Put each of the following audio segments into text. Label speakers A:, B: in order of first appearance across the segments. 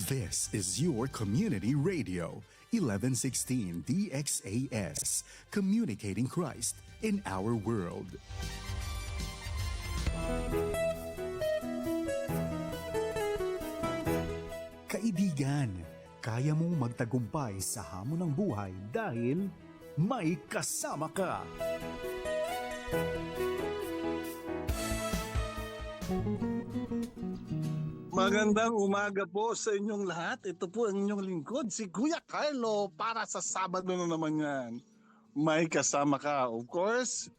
A: This is your community radio, 1116 DXAS, communicating Christ in our world. Kaibigan, kaya mong magtagumpay sa hamon ng buhay dahil may kasama ka.
B: Magandang umaga po sa inyong lahat. Ito po ang inyong lingkod, si Kuya Carlo, para sa Sabado na naman yan. May kasama ka. Of course,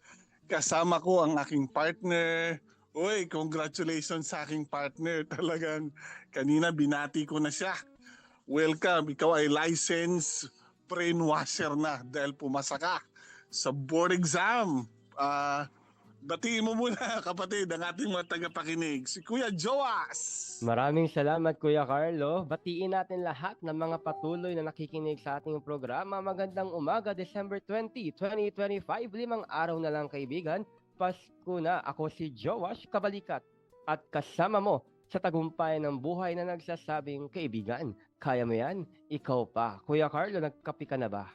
B: kasama ko ang aking partner. Uy, congratulations sa aking partner. Talagang kanina binati ko na siya. Welcome, ikaw ay licensed brainwasher na dahil pumasa ka sa board exam. Batiin mo muna, kapatid, ang ating mga tagapakinig, si Kuya Joas.
C: Maraming salamat, Kuya Carlo. Batiin natin lahat ng mga patuloy na nakikinig sa ating programa. Magandang umaga, December 20, 2025. 5 araw na lang, kaibigan. Pasko na. Ako si Joas Kabalikat. At kasama mo sa tagumpay ng buhay na nagsasabing, kaibigan, kaya mo yan? Ikaw pa. Kuya Carlo, nagkapi ka na ba?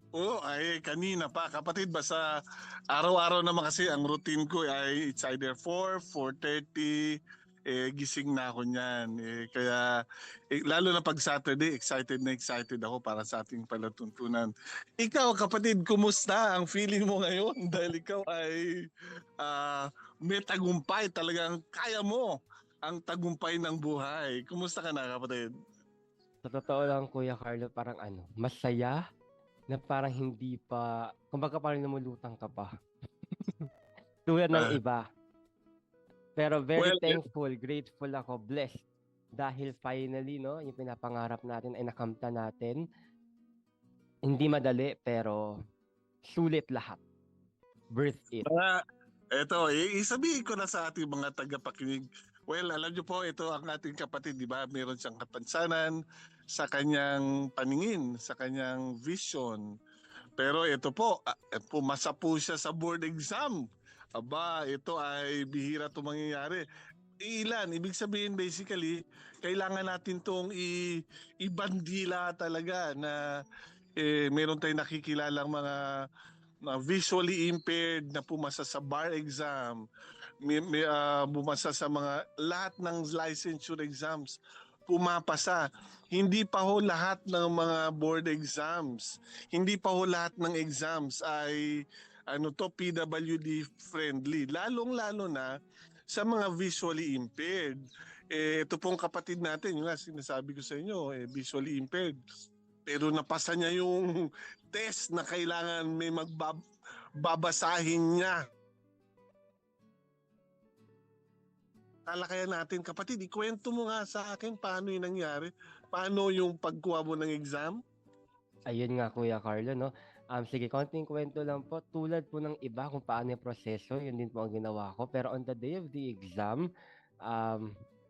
B: Oo, ay kanina pa. Kapatid, basta araw-araw naman kasi ang routine ko ay it's either 4, 4:30, gising na ako niyan. Kaya lalo na pag Saturday, excited ako para sa ating palatuntunan. Ikaw, kapatid, kumusta ang feeling mo ngayon? Dahil ikaw ay may tagumpay, talagang kaya mo ang tagumpay ng buhay. Kumusta ka na, kapatid?
C: Sa totoo lang, Kuya Carlo, parang masaya na parang hindi pa, kumbaga parang lumulutang ka pa. Tulad ng iba. Pero very thankful, grateful ako, blessed. Dahil finally, no, yung pinapangarap natin ay nakamta natin. Hindi madali, pero sulit lahat. Worth it.
B: Eto, isabihin ko na sa ating mga tagapakinig. Well, alam nyo po, ito ang ating kapatid, di ba? Meron siyang kapansanan sa kanyang paningin, sa kanyang vision. Pero ito po, pumasa po siya sa board exam. Aba, ito ay bihira itong mangyayari. Ilan, ibig sabihin basically, kailangan natin itong ibandila talaga na meron tayong nakikilalang mga visually impaired na pumasa sa bar exam, bumasa sa mga lahat ng licensure exams, pumapasa. Hindi pa ho lahat ng mga board exams, hindi pa ho lahat ng exams ay PWD friendly, lalong-lalo na sa mga visually impaired. Ito pong kapatid natin, yung sinasabi ko sa inyo, visually impaired. Pero napasa niya yung test na kailangan may magbabasahin niya. Talakayan natin, kapatid, ikwento mo nga sa akin paano yung nangyari. Paano yung pagkuha mo ng exam?
C: Ayun nga, Kuya Carlo, no? Sige, konting kwento lang po. Tulad po ng iba kung paano yung proseso, yun din po ang ginawa ko. Pero on the day of the exam,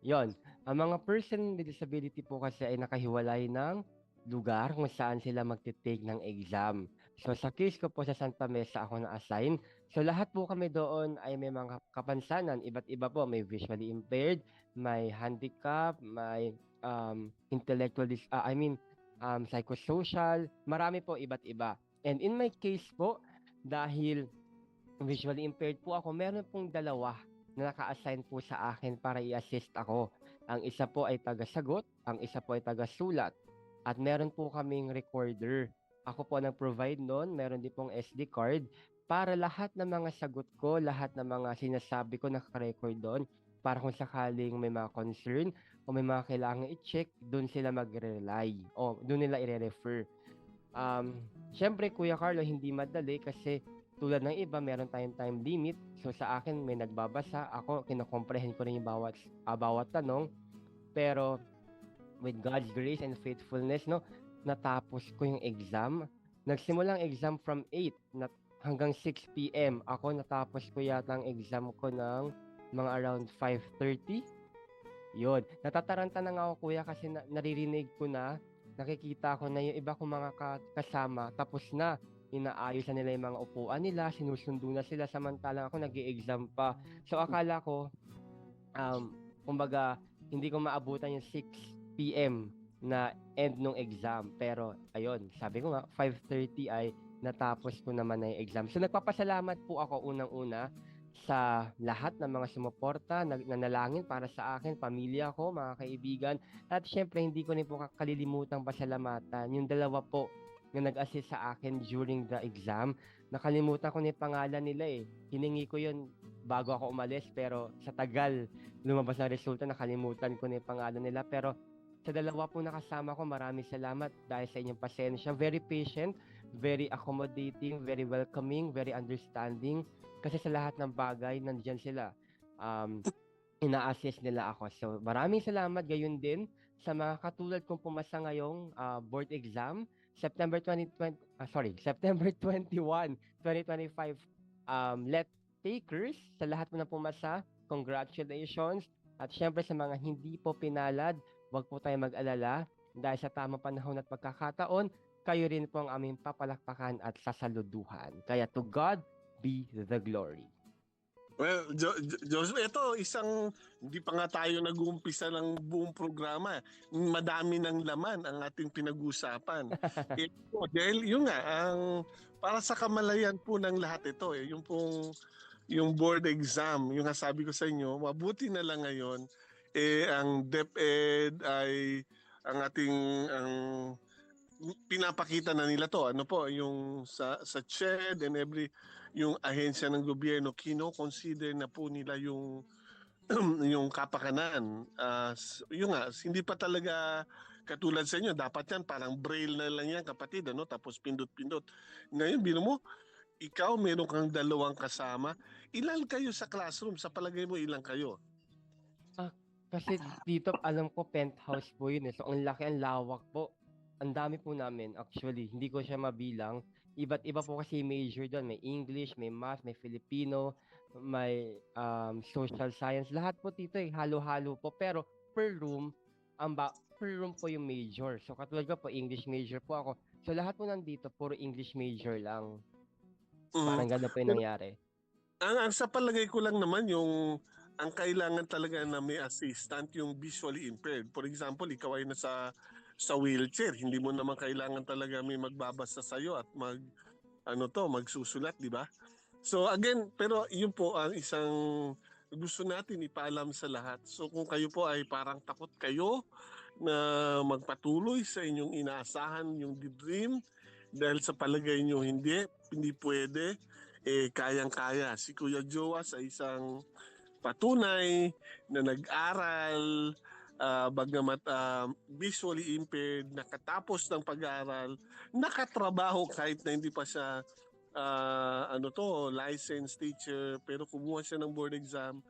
C: yon, ang mga person with disability po kasi ay nakahiwalay ng lugar kung saan sila magte-take ng exam. So sa case ko po sa Santa Mesa ako na-assign. So lahat po kami doon ay may mga kapansanan, iba't iba po, may visually impaired, may handicap, may intellectual psychosocial, marami po iba't iba. And in my case po, dahil visually impaired po ako, meron pong dalawa na naka-assign po sa akin para i-assist ako. Ang isa po ay taga-sagot, ang isa po ay taga-sulat. At meron po kaming recorder. Ako po nag-provide noon, meron din pong SD card para lahat ng mga sagot ko, lahat ng mga sinasabi ko naka-record doon para kung sakaling may mga concern o may mga kailangan i-check, doon sila magre-rely o doon nila i-refer. Syempre, Kuya Carlo, hindi madali kasi tulad ng iba, meron tayong time limit. So sa akin, may nagbabasa. Ako, kinokomprehend ko rin yung bawat tanong. Pero with God's grace and faithfulness, no, natapos ko yung exam. Nagsimula ang exam from 8 hanggang 6 p.m. Ako natapos ko yata ang exam ko ng mga around 5:30. Yun. Natataranta na nga ako, Kuya, kasi naririnig ko na, nakikita ko na yung iba kong mga kasama, tapos na. Inaayos na nila yung mga upuan nila, sinusundo na sila, samantalang ako nag-i-exam pa. So akala ko, kumbaga, hindi ko maabutan yung 6 PM na end nung exam. Pero ayun, sabi ko nga 5:30 ay natapos ko naman na yung exam. So nagpapasalamat po ako unang-una sa lahat ng mga sumuporta, nanalangin para sa akin, pamilya ko, mga kaibigan. At syempre, hindi ko rin po kalilimutang pasalamatan yung dalawa po na nag-assist sa akin during the exam. Nakalimutan ko na yung pangalan nila eh. Hiningi ko yun bago ako umalis, pero sa tagal lumabas na resulta, nakalimutan ko na yung pangalan nila. Pero sa dalawa po nakasama ko, maraming salamat dahil sa inyong pasensya. Very patient, very accommodating, very welcoming, very understanding. Kasi sa lahat ng bagay, nandiyan sila. Ina-assist nila ako. So, maraming salamat gayon din sa mga katulad kong pumasa ngayong board exam. September 21, 2025. Let takers, sa lahat mo na pumasa, congratulations. At syempre sa mga hindi po pinalad, huwag po tayo mag-alala dahil sa tamang panahon at pagkakataon, kayo rin po ang aming papalakpakan at sasaluduhan. Kaya to God be the glory.
B: Well, Joseph, ito hindi pa nga tayo nag-uumpisa ng buong programa. Madami ng laman ang ating pinag-uusapan. Ito, dahil yun nga, para sa kamalayan po ng lahat ito, yung board exam, yung sabi ko sa inyo, mabuti na lang ngayon, ang DepEd ay pinapakita na nila to, yung sa CHED and yung ahensya ng gobyerno, kino-consider na po nila yung yung kapakanan. Yung nga, hindi pa talaga katulad sa inyo, dapat yan parang braille na lang yan kapatid, tapos pindot-pindot. Ngayon, bino mo, ikaw meron kang dalawang kasama. Ilan kayo sa classroom? Sa palagay mo, ilan kayo?
C: Kasi dito, alam ko, penthouse po yun eh. So, ang laki, ang lawak po. Ang dami po namin, actually. Hindi ko siya mabilang. Iba't iba po kasi major doon. May English, may Math, may Filipino, may Social Science. Lahat po dito eh, halo-halo po. Pero per room, per room po yung major. So katulad ko po, English major po ako. So lahat po nandito, puro English major lang. Parang gano'n po yung nangyari.
B: Ang sa palagay ko lang naman ang kailangan talaga na may assistant yung visually impaired. For example, ikaw ay nasa wheelchair, hindi mo naman kailangan talaga may magbabasa sa iyo at magsusulat, di ba? So again, pero yun po ang isang gusto natin ipaalam sa lahat. So kung kayo po ay parang takot kayo na magpatuloy sa inyong inaasahan, yung dream, dahil sa palagay nyo hindi pwede, kayang-kaya. Si Kuya Joas ay isang patunay na nag-aral, bagamat visually impaired, nakatapos ng pag-aaral, nakatrabaho kahit na hindi pa siya licensed teacher, pero kumuha siya ng board exam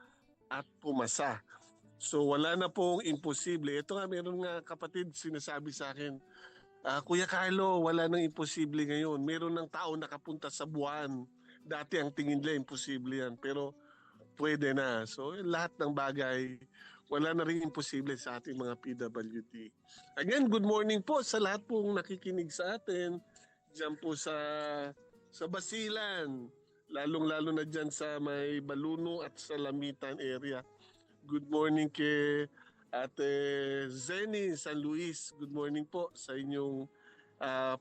B: at pumasa. So wala na pong imposible. Ito nga, meron nga kapatid sinasabi sa akin, Kuya Carlo, wala nang imposible ngayon. Meron ng tao nakapunta sa buwan. Dati ang tingin nila imposible yan, pero pwede na. So lahat ng bagay, wala na rin imposible sa ating mga PWD. Again, good morning po sa lahat pong nakikinig sa atin. Diyan po sa Basilan, lalong-lalo na dyan sa may Baluno at sa Lamitan area. Good morning kay Ate Zenny San Luis. Good morning po sa inyong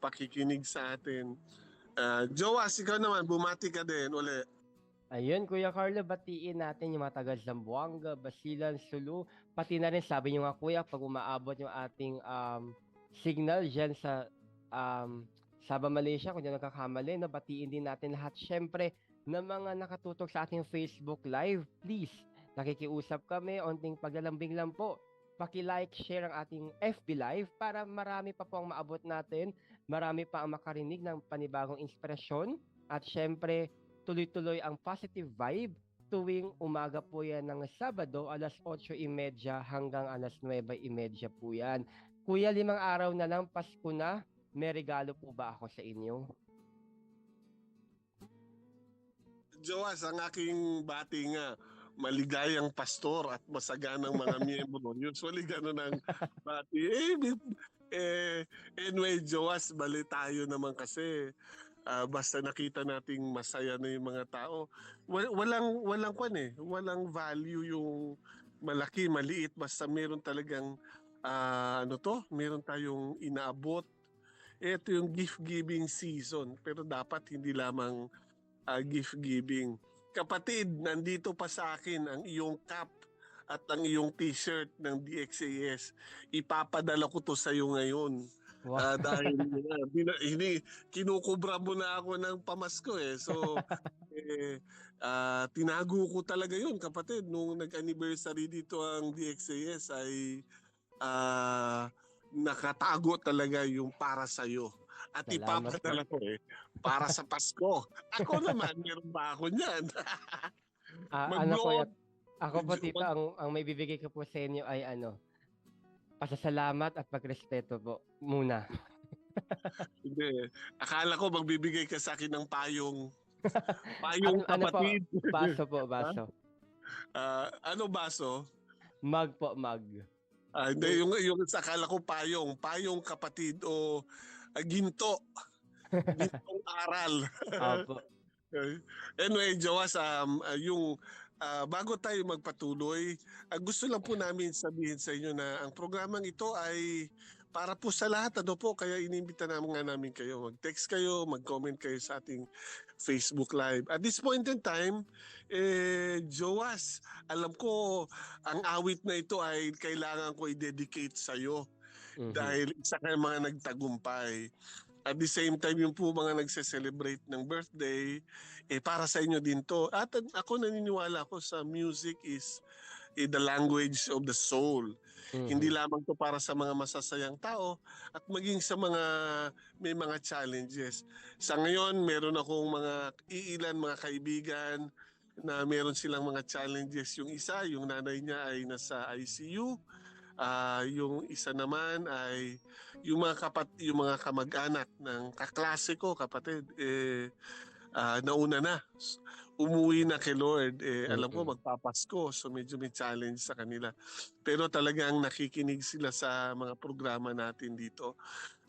B: pakikinig sa atin. Joas, ikaw naman, bumati ka din uli.
C: Ayun, Kuya Carlo, batiin natin yung mga taga Zamboanga, Basilan, Sulu. Pati na rin, sabi nyo nga, Kuya, pag umaabot yung ating signal dyan sa Sabah, Malaysia, kung dyan nagkakamali, batiin din natin lahat. Siyempre, ng mga nakatutok sa ating Facebook Live, please, nakikiusap kami, onting paglalambing lang po. Paki-like, share ang ating FB Live para marami pa po ang maabot natin, marami pa ang makarinig ng panibagong inspirasyon, at siyempre, tuloy-tuloy ang positive vibe tuwing umaga po yan ng Sabado, alas 8:30 hanggang alas 9:30 po yan. Kuya, 5 araw na lang, Pasko na. May regalo po ba ako sa inyo?
B: Joas, ang aking bati nga, maligayang pastor at masaganang mga miyembro. Usually gano'n ang bati. Anyway, Joas, bali tayo naman kasi. Basta nakita nating masaya na yung mga tao. Walang value yung malaki, maliit, basta meron talagang meron tayong inaabot. Ito yung gift giving season, pero dapat hindi lamang gift giving. Kapatid, nandito pa sa akin ang iyong cap at ang iyong t-shirt ng DXAS. Ipapadala ko to sa iyo ngayon.
C: Wow.
B: Dahil kinukubra mo na ako ng pamasko eh. So, tinago ko talaga yun, kapatid. Nung nag-anniversary dito ang DXAS ay nakatago talaga yung para sa'yo. At
C: Salamat po.
B: ipapadala ko para sa Pasko. Ako naman, meron ba ako niyan?
C: Ano po
B: Mag-vlog.
C: ako po tito, ang may bibigay ko po sa inyo ay pasasalamat at pagrespeto po muna.
B: Hindi. Akala ko magbibigay ka sa akin ng payong. Payong
C: Ano po?
B: kapatid.
C: Baso po, baso.
B: Ano baso?
C: Mug po, mug.
B: Hindi, yung akala ko payong kapatid o ginto. Gintong aral.
C: Opo.
B: Anyway, Joas, bago tayo magpatuloy, gusto lang po namin sabihin sa inyo na ang programang ito ay para po sa lahat, kaya inimbita namin kayo. Mag-text kayo, mag-comment kayo sa ating Facebook Live. At this point in time, Joas, alam ko ang awit na ito ay kailangan ko i-dedicate sa iyo dahil isa kayong mga nagtagumpay. At the same time, yung po mga nagse-celebrate ng birthday, para sa inyo din to. At ako naniniwala ko sa music is the language of the soul. Hindi lamang to para sa mga masasayang tao at maging sa mga may mga challenges. Sa ngayon, meron akong mga kaibigan na meron silang mga challenges. Yung isa, yung nanay niya ay nasa ICU. Yung isa naman ay yung mga kamag-anak ng kaklase ko, kapatid, nauna na. Umuwi na kay Lord. Alam ko magpapasko, so medyo may challenge sa kanila. Pero talagang nakikinig sila sa mga programa natin dito.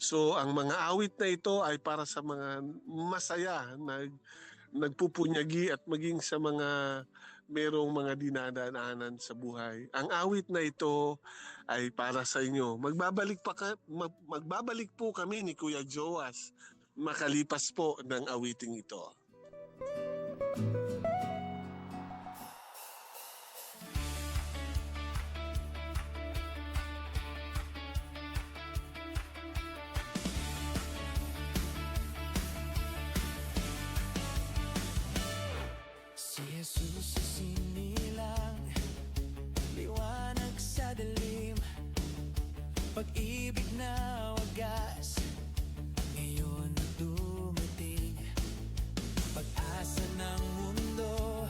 B: So ang mga awit na ito ay para sa mga masaya, nagpupunyagi at maging sa mga merong mga dinadaanan sa buhay. Ang awit na ito ay para sa inyo. Magbabalik po kami ni Kuya Joas makalipas po ng awiting ito.
D: Si Jesus isinilang, liwanag sa dilim, pag-ibig na wagas, ngayon na dumating. Pag-asa ng mundo,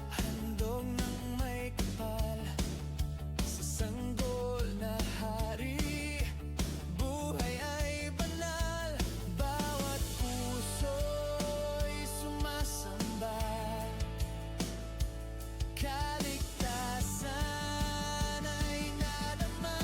D: handog ng may kapal, sa sanggol na hari, buhay ay banal, bawat puso'y sumasamba. Kaligtasan ay nadama.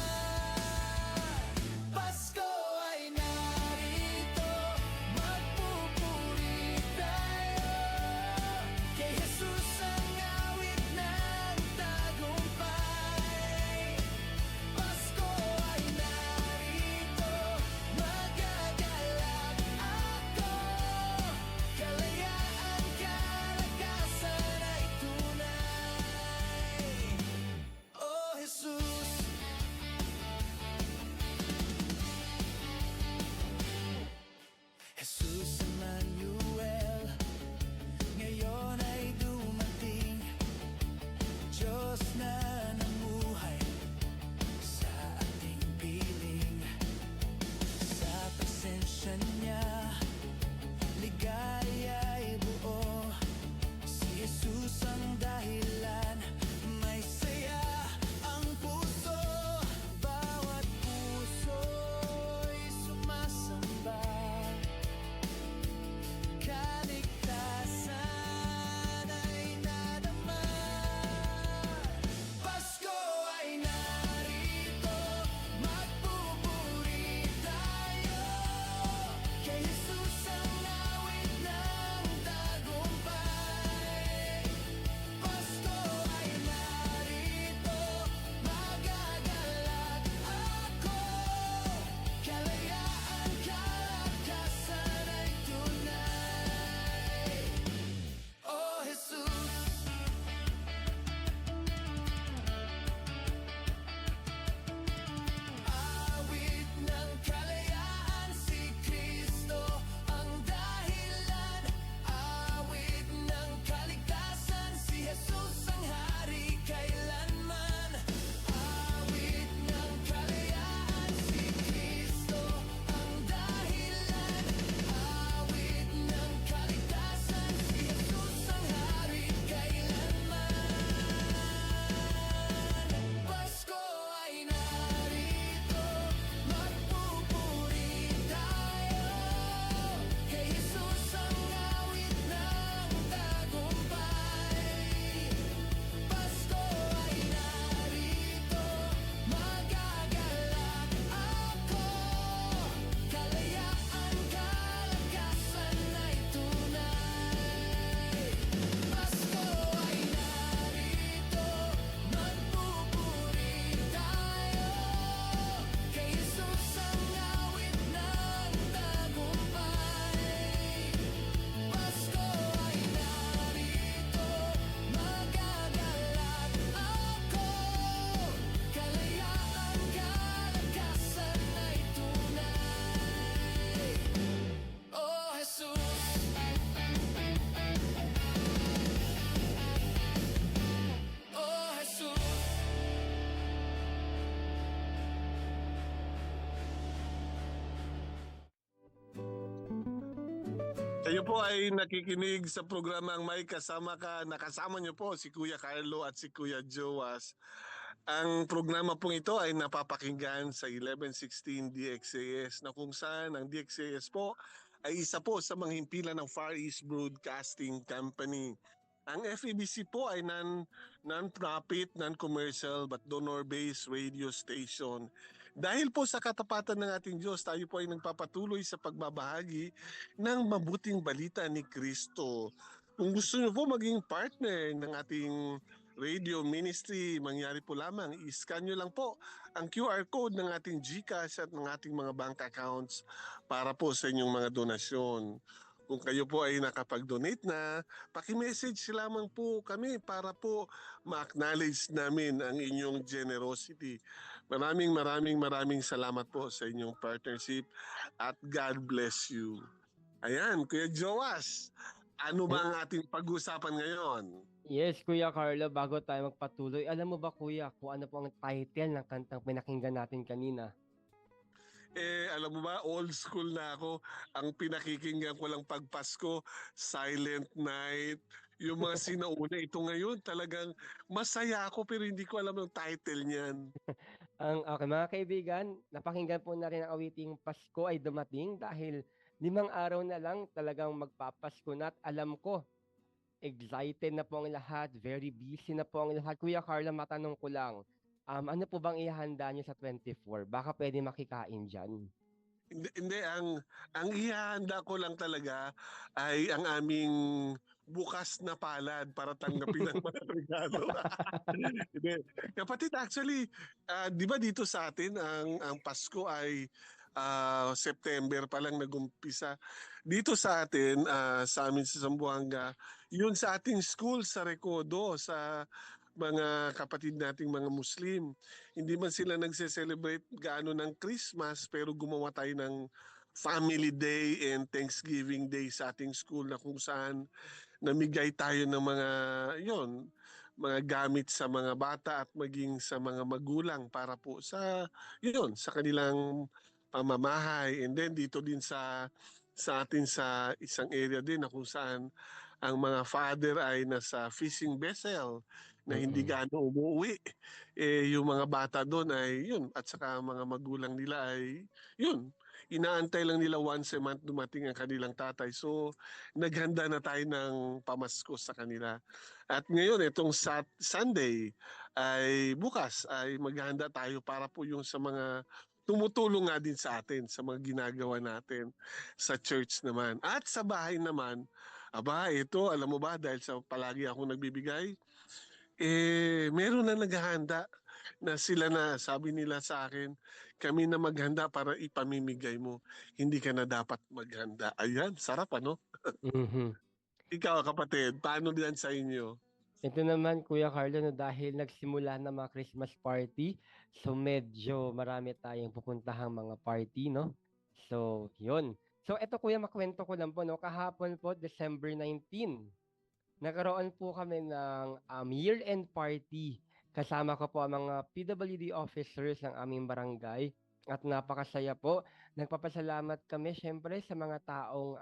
B: Kayo po ay nakikinig sa programang May Kasama Ka. Nakasama niyo po si Kuya Carlo at si Kuya Joas. Ang programa pong ito ay napapakinggan sa 1116 DXAS na kung saan ang DXAS po ay isa po sa mga himpilan ng Far East Broadcasting Company. Ang FEBC po ay non-profit, non-commercial but donor-based radio station. Dahil po sa katapatan ng ating Diyos, tayo po ay nagpapatuloy sa pagbabahagi ng mabuting balita ni Kristo. Kung gusto niyo po maging partner ng ating radio ministry, mangyari po lamang, i-scan nyo lang po ang QR code ng ating GCash at ng ating mga bank accounts para po sa inyong mga donasyon. Kung kayo po ay nakapag-donate na, paki-message lamang po kami para po ma-acknowledge namin ang inyong generosity. Maraming salamat po sa inyong partnership at God bless you. Ayan, Kuya Joas, ano ba ang ating pag-usapan ngayon?
C: Yes, Kuya Carlo, bago tayo magpatuloy, alam mo ba Kuya kung ano po ang title ng kantang pinakinggan natin kanina?
B: Alam mo ba, old school na ako. Ang pinakikinggan ko lang pag Pasko, Silent Night. Yung mga sinauna, ito ngayon talagang masaya ako pero hindi ko alam yung title niyan.
C: Okay, mga kaibigan, napakinggan po na rin ang awiting Pasko ay dumating dahil 5 araw na lang talagang magpapasko na at alam ko, excited na po ang lahat, very busy na po ang lahat. Kuya Carla, matanong ko lang, ano po bang ihahanda niyo sa 24? Baka pwede makikain dyan.
B: Hindi, ang ihahanda ko lang talaga ay ang aming bukas na palad para tanggapin ang mga regalo. Hindi. Kapatid, actually, di ba dito sa atin ang Pasko ay September pa lang nagumpisa. Dito sa atin, sa amin sa Zamboanga, yun sa ating school sa Recodo, sa mga kapatid nating mga Muslim. Hindi man sila nagse-celebrate gaano ng Christmas pero gumawa tayo ng Family Day and Thanksgiving Day sa ating school na kung saan namigay tayo ng mga gamit sa mga bata at maging sa mga magulang para po sa kanilang pamamahay. And then dito din sa atin sa isang area din na kung saan ang mga father ay nasa fishing vessel na hindi gaano umuwi. Yung mga bata doon ay yun at saka mga magulang nila ay yun. Inaantay lang nila once a month dumating ang kanilang tatay. So naghanda na tayo ng pamasko sa kanila. At ngayon itong Sunday ay bukas ay maghahanda tayo para po yung sa mga tumutulong nga din sa atin sa mga ginagawa natin sa church naman. At sa bahay naman, ito, alam mo ba, dahil sa palagi akong nagbibigay, meron na naghahanda na sila na sabi nila sa akin, kami na maghanda para ipamimigay mo. Hindi ka na dapat maghanda. Ayan, sarap ano?
C: Mhm.
B: Ikaw kapatid, paano diyan sa inyo?
C: Ito naman, Kuya Carlo, no, dahil nagsimula na mga Christmas party, so medyo marami tayong pupuntahang mga party, no? So, yun. So, ito Kuya, makwento ko lang po, no? Kahapon po, December 19, nagkaroon po kami ng year-end party. Kasama ko po ang mga PWD officers ng aming barangay at napakasaya po. Nagpapasalamat kami syempre sa mga taong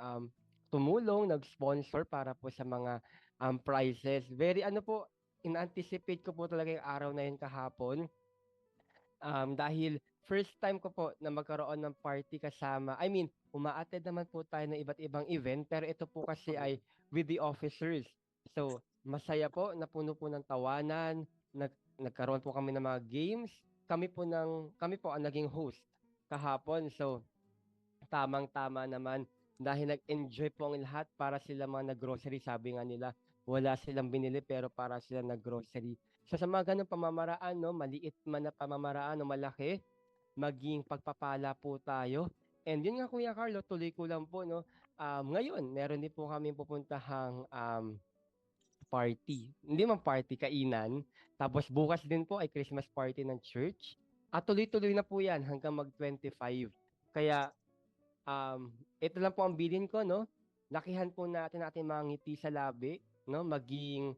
C: tumulong, nag-sponsor para po sa mga prizes. Very po, in-anticipate ko po talaga yung araw na yun kahapon. Dahil first time ko po na magkaroon ng party kasama. I mean, uma-attend naman po tayo ng iba't ibang event, pero ito po kasi ay with the officers. So, masaya po, napuno po ng tawanan, nagkaroon po kami ng mga games. Kami po ang naging host kahapon. So, tamang-tama naman dahil nag-enjoy po ang lahat para sila mga nag-grocery. Sabi nga nila, wala silang binili pero para sila nag-grocery. So sa mga ganung pamamaraan, no, maliit man na pamamaraan o malaki, maging pagpapala po tayo. And yun nga Kuya Carlo, tuloy ko lang po, no. Ngayon, meron din po kami pupuntahang party. Hindi man party, kainan. Tapos bukas din po ay Christmas party ng church. At tuloy-tuloy na po yan hanggang mag-25. Kaya ito lang po ang bilin ko, no. Lakihan po natin mga ngiti sa labi, no, maging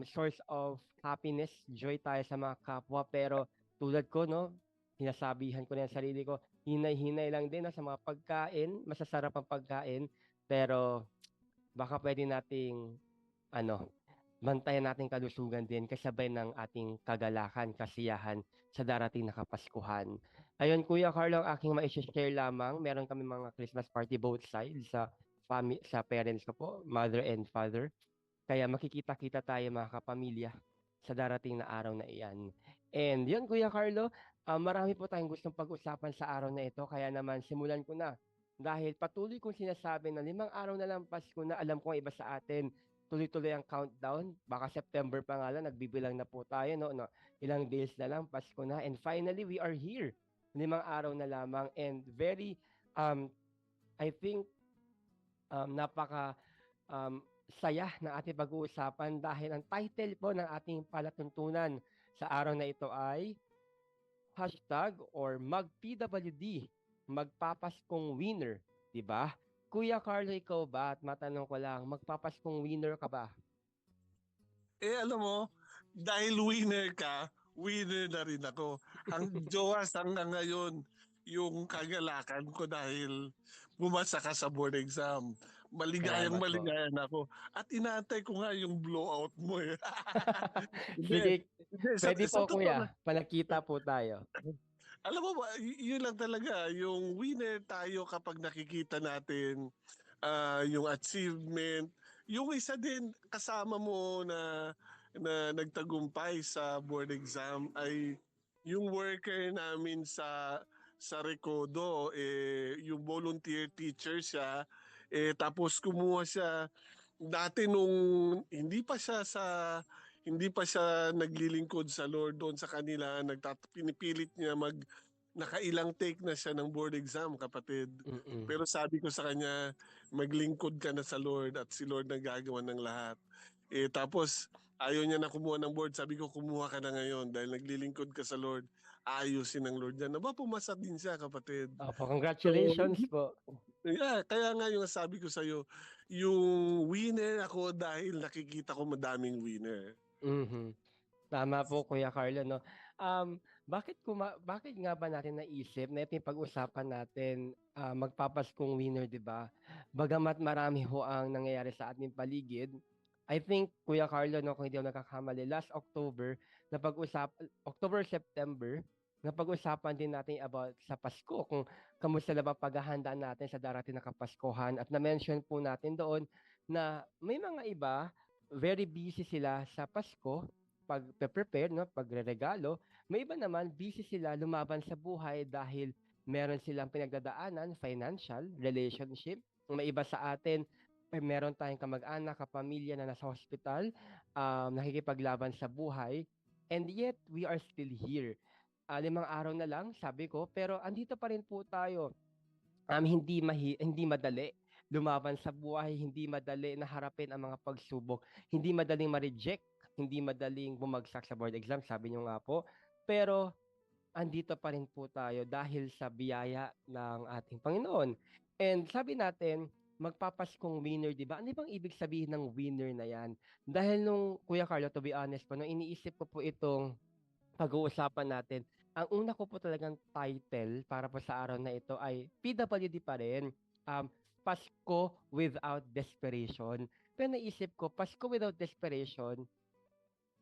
C: source of happiness, joy tayo sa mga kapwa. Pero tulad ko, no, sinasabihan ko na yung sarili ko, hinay-hinay lang din sa mga pagkain, masasarap ang pagkain. Pero baka pwede nating ano, bantayan natin kalusugan din kasabay ng ating kagalakan, kasiyahan sa darating na Kapaskuhan. Ayun, Kuya Carlo, ang aking mai-share lamang, meron kami mga Christmas party both sides sa parents ko po, mother and father. Kaya makikita-kita tayo mga kapamilya sa darating na araw na iyan. And yun, Kuya Carlo, marami po tayong gustong pag-usapan sa araw na ito. Kaya naman, simulan ko na. Dahil patuloy kong sinasabi na 5 araw na lang Pasko na alam ko ang iba sa atin. Tuloy-tuloy ang countdown. Baka September pa nga lang, nagbibilang na po tayo. No? Ilang days na lang, Pasko na. And finally, we are here. 5 araw na lamang. And very, I think, napaka um, saya na ating pag-uusapan dahil ang title po ng ating palatuntunan sa araw na ito ay hashtag or mag-PWD, magpapaskong winner, di ba? Kuya Carlo, ikaw ba? At matanong ko lang, magpapaskong winner ka ba?
B: Alam mo, dahil winner na rin ako. Ang Joas hanggang ngayon, yung kagalakan ko dahil bumasa ka sa board exam. Maligayang
C: Salamat po.
B: maligayan ako. At inaantay ko nga yung blowout mo eh.
C: Sige,
B: Hindi,
C: pwede po
B: totoo
C: kuya. Panakita po tayo.
B: alam mo ba, yun lang talaga, yung winner tayo kapag nakikita natin yung achievement. Yung isa din kasama mo na nagtagumpay sa board exam ay yung worker namin sa Recodo, yung volunteer teacher siya, tapos kumuha siya dati nung hindi pa siya naglilingkod sa Lord doon sa kanila, pinipilit niya nakailang take na siya ng board exam, kapatid.
C: Mm-mm.
B: Pero sabi ko sa kanya, maglingkod ka na sa Lord at si Lord nang gagawa ng lahat. Tapos ayaw niya na kumuha ng board. Sabi ko, kumuha ka na ngayon dahil naglilingkod ka sa Lord. Ayusin ng Lord yan. Aba, pumasa din siya, kapatid.
C: Opo,
B: So,
C: congratulations po.
B: yeah, kaya nga yung sabi ko sa'yo, yung winner ako dahil nakikita ko madaming winner.
C: Mhm. Tama po Kuya Carlo 'no. Bakit nga ba natin naisip na ito yung pag-usapan natin, magpapaskong winner 'di ba? Bagamat marami ho ang nangyayari sa ating paligid, I think Kuya Carlo 'no, kung hindi ako nagkakamali, last October October, September, napag-usapan din natin about sa Pasko, kung kamusta na ba paghahanda natin sa darating na Kapaskuhan at na-mention po natin doon na may mga iba, very busy sila sa Pasko pagpe-prepare 'no, pagreregalo. May iba naman busy sila lumaban sa buhay dahil meron silang pinagdadaanan, financial, relationship. May iba sa atin, meron tayong kamag-anak, kapamilya na nasa hospital, nakikipaglaban sa buhay, and yet we are still here. 5 araw na lang sabi ko, pero andito pa rin po tayo. Hindi madali lumaban sa buhay, hindi madali na harapin ang mga pagsubok, hindi madaling ma-reject, hindi madaling bumagsak sa board exam, sabi niyo nga po. Pero andito pa rin po tayo dahil sa biyaya ng ating Panginoon. And sabi natin, magpapaskong winner, di ba? Ano bang ibig sabihin ng winner na yan? Dahil nung, Kuya Carlo, to be honest po, nung iniisip ko po itong pag-uusapan natin, ang una ko po talagang title para po sa araw na ito ay PWD pa rin. Pasko without desperation. Pero naisip ko, Pasko without desperation,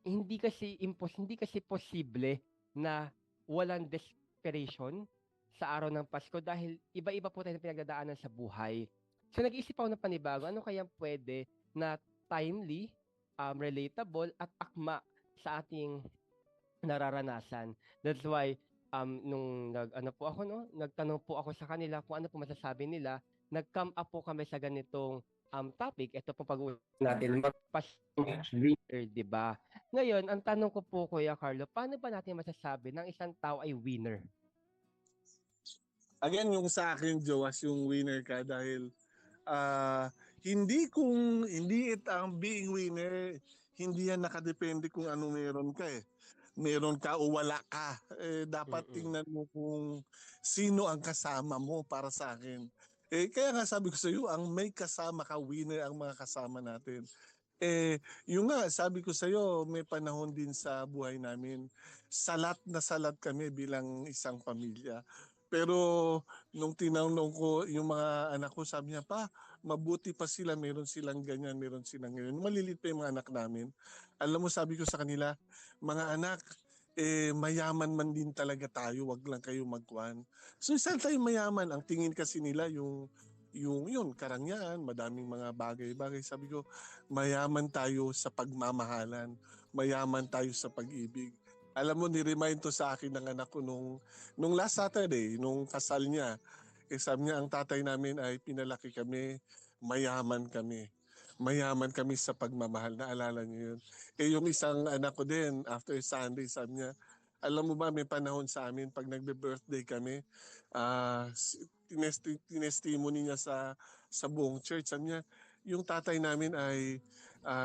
C: hindi kasi posible na walang desperation sa araw ng Pasko dahil iba-iba po tayo ng pinagdadaanan sa buhay. So nag-iisip ako ng panibago, ano kayang pwede na timely, relatable at akma sa ating nararanasan. That's why nung nagtanong po ako sa kanila kung ano po masasabi nila, nag-come up po kami sa ganitong topic. Ito po pag-uusapan natin, magpaskong winner, di ba? Ngayon, ang tanong ko po, Kuya Carlo, paano ba natin masasabi ng isang tao ay winner?
B: Again, yung sa akin, Joas, yung winner ka dahil hindi ang being winner, hindi yan nakadepende kung ano meron ka eh. Meron ka o wala ka. Dapat tingnan mo kung sino ang kasama mo para sa akin. Kaya nga sabi ko sa iyo, ang may kasama ka, winner ang mga kasama natin. Yung nga, sabi ko sa iyo, may panahon din sa buhay namin, salat na salat kami bilang isang pamilya. Pero nung tinanong ko yung mga anak ko, sabi niya, pa, mabuti pa sila, meron silang ganyan, meron silang ganyan. Nung maliliit pa yung mga anak namin, alam mo, sabi ko sa kanila, mga anak, mayaman man din talaga tayo, wag lang kayo magkuhan. So saan tayo mayaman? Ang tingin kasi nila yung yun, karangyaan, madaming mga bagay-bagay. Sabi ko, mayaman tayo sa pagmamahalan, mayaman tayo sa pag-ibig. Alam mo, ni-remind to sa akin ng anak ko nung last Saturday, nung kasal niya. Sabi niya, ang tatay namin ay pinalaki kami, mayaman kami. Mayaman kami sa pagmamahal. Naalala niyo yun? Yung isang anak ko din, after Sunday, sabi niya, alam mo ba, may panahon sa amin, pag nagbe-birthday kami, tinestimony niya sa buong church. Sabi niya, yung tatay namin ay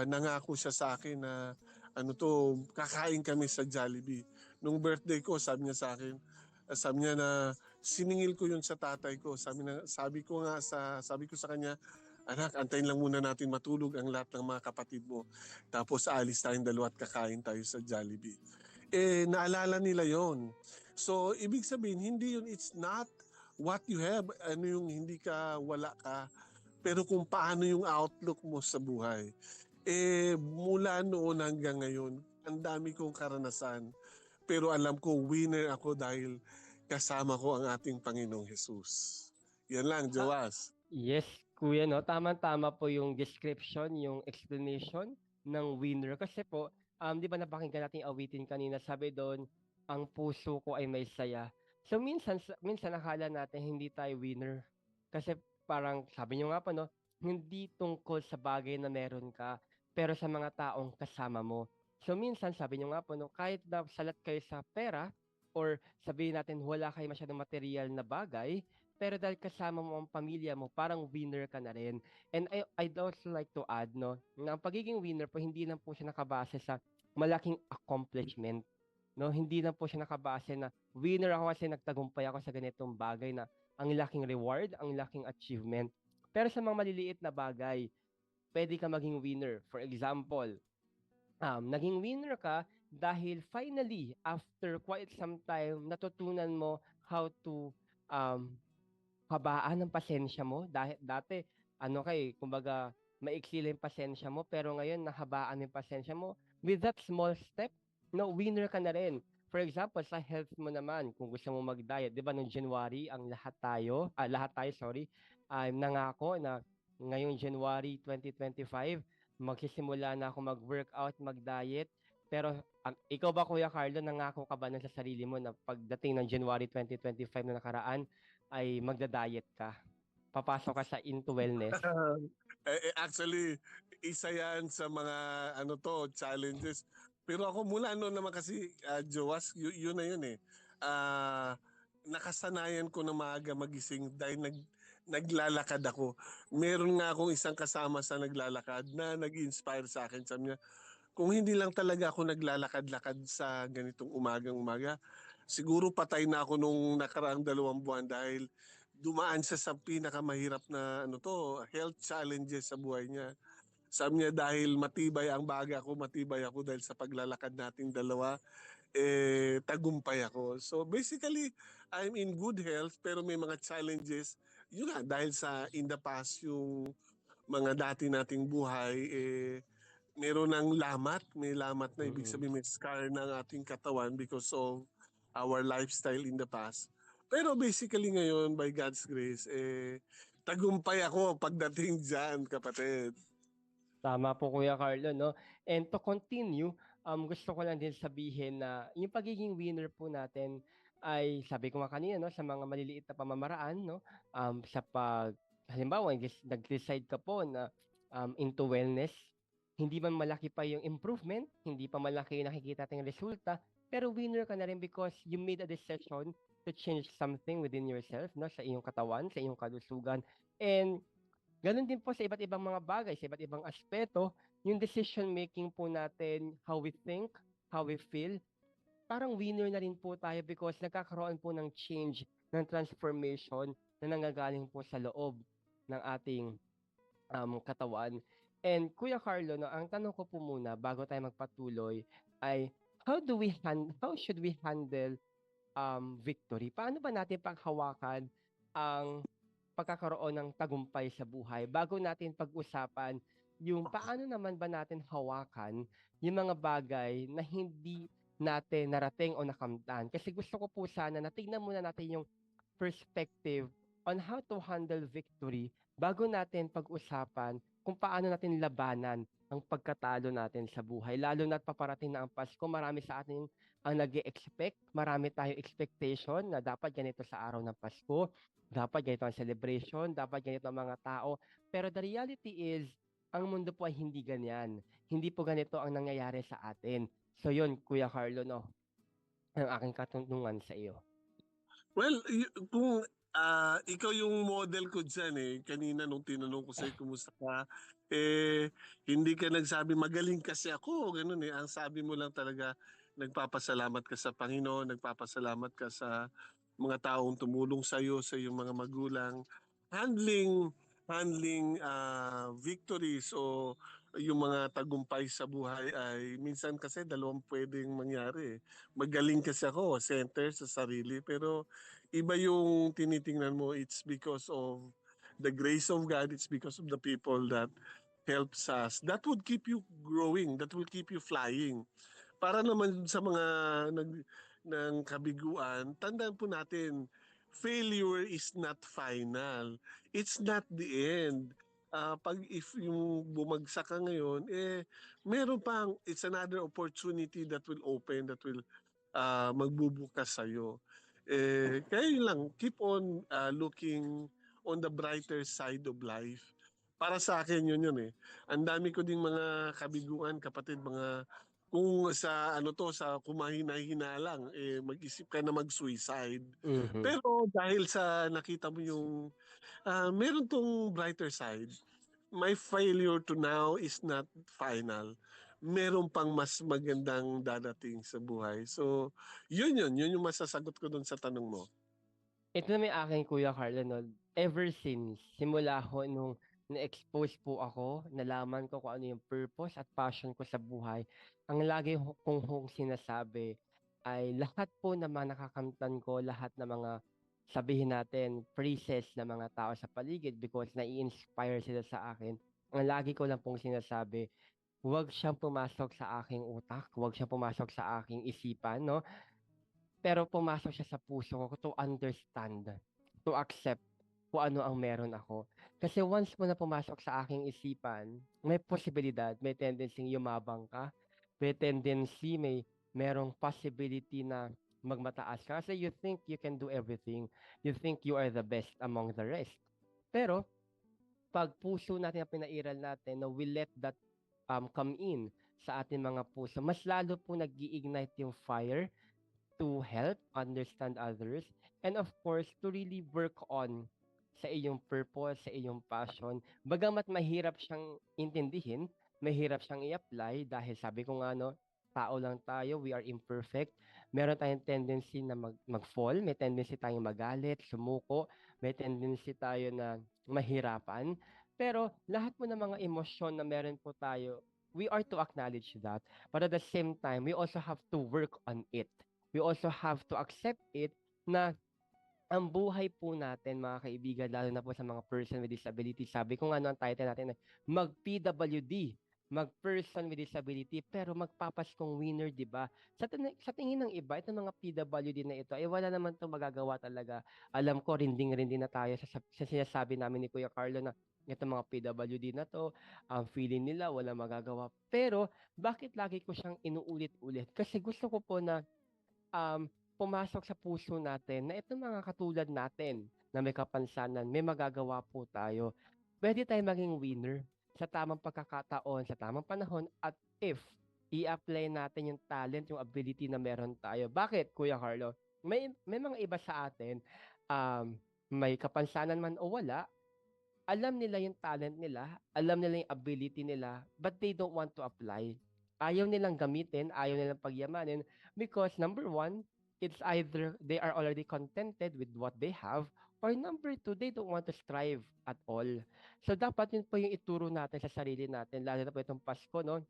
B: nangako siya sa akin na kakain kami sa Jollibee. Nung birthday ko, sabi niya na siningil ko yun sa tatay ko. Sabi ko sa kanya, anak, antayin lang muna natin matulog ang lahat ng mga kapatid mo. Tapos aalis tayong dalawa at kakain tayo sa Jollibee. Naalala nila yon. So, ibig sabihin, it's not what you have, ano yung hindi ka, wala ka, pero kung paano yung outlook mo sa buhay. Mula noon hanggang ngayon, ang dami kong karanasan, pero alam ko, winner ako dahil kasama ko ang ating Panginoong Jesus. Yan lang, Joas.
C: Yes, kuya, no? Tama-tama po yung description, yung explanation ng winner. Kasi po, di ba napakinggan natin yung awitin kanina, sabi doon, ang puso ko ay may saya. So minsan akala natin hindi tayo winner. Kasi parang sabi nyo nga po, no? Hindi tungkol sa bagay na meron ka, pero sa mga taong kasama mo. So minsan sabi nyo nga po, no? Kahit na salat kayo sa pera, or sabihin natin wala kayo masyadong material na bagay, pero dahil kasama mo ang pamilya mo, parang winner ka na rin. And I'd also like to add, no, na ang pagiging winner po, hindi lang po siya nakabase sa malaking accomplishment. No, hindi lang po siya nakabase na winner ako kasi nagtagumpay ako sa ganitong bagay na ang laking reward, ang laking achievement. Pero sa mga maliliit na bagay, pwede ka maging winner. For example, naging winner ka dahil finally, after quite some time, natutunan mo how to um, habaan ng pasensya mo. Dahil dati, kumbaga, maiksi lang yung pasensya mo, pero ngayon, nahabaan yung pasensya mo. With that small step, no, winner ka na rin. For example, sa health mo naman, kung gusto mo mag-diet, di ba, noong January, lahat tayo, sorry, nangako na ngayong January 2025, magsisimula na ako mag-workout, mag-diet. Pero ikaw ba, Kuya Carlo, nangako ka ba na sa sarili mo na pagdating ng January 2025 na nakaraan, ay magda-diet ka? Papasok ka sa into wellness?
B: Actually, isa yan sa mga challenges. Pero ako mula noon naman kasi, Joas, yun na yun eh. Nakasanayan ko na maaga magising dahil naglalakad ako. Meron nga akong isang kasama sa naglalakad na nag-inspire sa akin. Sabi niya, kung hindi lang talaga ako naglalakad-lakad sa ganitong umagang-umaga, siguro patay na ako nung nakaraang 2 buwan dahil dumaan siya sa pinakamahirap na health challenges sa buhay niya. Sabi niya, dahil matibay ang baga ko, matibay ako dahil sa paglalakad nating dalawa, tagumpay ako. So basically, I'm in good health pero may mga challenges. Yun nga, dahil sa in the past yung mga dati nating buhay, meron ng lamat. May lamat na ibig sabihin may scar ng ating katawan because of our lifestyle in the past. Pero basically ngayon, by God's grace, tagumpay ako pagdating dyan, kapatid.
C: Tama po, Kuya Carlo, no? And to continue, gusto ko lang din sabihin na yung pagiging winner po natin ay, sabi ko nga kanina, no, sa mga maliliit na pamamaraan, no? Halimbawa, nag-decide ka po na into wellness, hindi man malaki pa yung improvement, hindi pa malaki yung nakikita nating resulta, pero winner ka na rin because you made a decision to change something within yourself, no, sa iyong katawan, sa iyong kalusugan. And ganun din po sa iba't ibang mga bagay, sa iba't ibang aspeto, yung decision making po natin, how we think, how we feel, parang winner na rin po tayo because nagkakaroon po ng change, ng transformation na nanggagaling po sa loob ng ating katawan. And Kuya Carlo, no, ang tanong ko po muna bago tayo magpatuloy ay how should we handle victory? Paano ba natin paghawakan ang pagkakaroon ng tagumpay sa buhay, bago natin pag-usapan yung paano naman ba natin hawakan yung mga bagay na hindi natin narating o nakamtan. Kasi gusto ko po sana na tignan muna natin yung perspective on how to handle victory bago natin pag-usapan kung paano natin labanan ang pagkatalo natin sa buhay. Lalo na't paparating na ang Pasko, marami sa atin ang nag expect marami tayong expectation na dapat ganito sa araw ng Pasko, dapat ganito ang celebration, dapat ganito ang mga tao. Pero the reality is, ang mundo po ay hindi ganyan. Hindi po ganito ang nangyayari sa atin. So yun, Kuya Carlo, no, ang aking katanungan sa iyo.
B: Well, kung ikaw yung model ko dyan eh, kanina nung tinanong ko sa'yo kumusta ka, hindi ka nagsabi magaling kasi ako, ganun eh. Ang sabi mo lang talaga, nagpapasalamat ka sa Panginoon, nagpapasalamat ka sa mga taong tumulong sa'yo, sa iyong mga magulang. Handling victories o yung mga tagumpay sa buhay ay minsan kasi dalawang pwedeng mangyari. Magaling kasi ako, center sa sarili, pero iba yung tinitingnan mo, it's because of the grace of God, it's because of the people that helps us. That would keep you growing, that will keep you flying. Para naman sa mga ng kabiguan, tandaan po natin, failure is not final. It's not the end. Pag if yung bumagsak ka ngayon, meron pang, it's another opportunity that will open, that will magbubukas sa'yo. Kaya yun lang, keep on looking on the brighter side of life. Para sa akin yun eh. Ang dami ko ding mga kabiguan, kapatid, mga kung sa sa kumahina-hina lang, mag-isip ka na mag-suicide.
C: Mhm.
B: Pero dahil sa nakita mo yung meron tong brighter side, my failure to now is not final. Meron pang mas magandang dadating sa buhay. So, yun yung masasagot ko dun sa tanong mo.
C: Ito na may akin, Kuya Carlo, no, ever since, simula ho nung na-expose po ako, nalaman ko kung ano yung purpose at passion ko sa buhay, ang lagi kong sinasabi ay lahat po ng mga nakakamtan ko, lahat ng mga sabihin natin, praises ng mga tao sa paligid because nai-inspire sila sa akin. Ang lagi ko lang pong sinasabi, huwag siyang pumasok sa aking utak, huwag siyang pumasok sa aking isipan, no? Pero pumasok siya sa puso ko to understand, to accept kung ano ang meron ako. Kasi once mo na pumasok sa aking isipan, may posibilidad, may tendency yumabang ka, may tendency, merong possibility na magmataas ka. Kasi you think you can do everything. You think you are the best among the rest. Pero, pag puso natin ang pinairal natin, na we let that come in sa ating mga puso, mas lalo po nag-iignite yung fire to help understand others, and of course, to really work on sa iyong purpose, sa iyong passion. Bagamat mahirap siyang intindihin, mahirap siyang i-apply dahil sabi ko nga, no, tao lang tayo, we are imperfect. Meron tayong tendency na mag-fall, may tendency tayong magalit, sumuko, may tendency tayo na mahirapan. Pero lahat po ng mga emosyon na meron po tayo, we are to acknowledge that. But at the same time, we also have to work on it. We also have to accept it na ang buhay po natin, mga kaibigan, lalo na po sa mga person with disability, sabi ko nga ano ang title natin, mag-PWD, mag-person with disability, pero magpapaskong winner, di ba? Sa tingin ng iba, itong mga PWD na ito, wala naman itong magagawa talaga. Alam ko, rinding-rindi na tayo sa sinasabi namin ni Kuya Carlo na itong mga PWD na to, ang feeling nila, wala magagawa. Pero, bakit lagi ko siyang inuulit-ulit? Kasi gusto ko po na pumasok sa puso natin na itong mga katulad natin na may kapansanan, may magagawa po tayo. Pwede tayo maging winner sa tamang pagkakataon, sa tamang panahon, at if i-apply natin yung talent, yung ability na meron tayo. Bakit, Kuya Carlo? May mga iba sa atin, may kapansanan man o wala, alam nila yung talent nila, alam nila yung ability nila, but they don't want to apply. Ayaw nilang gamitin, ayaw nilang pagyamanin, because number one, it's either they are already contented with what they have, or number two, they don't want to strive at all. So dapat yun po yung ituro natin sa sarili natin, lalo na po itong Pasko, no?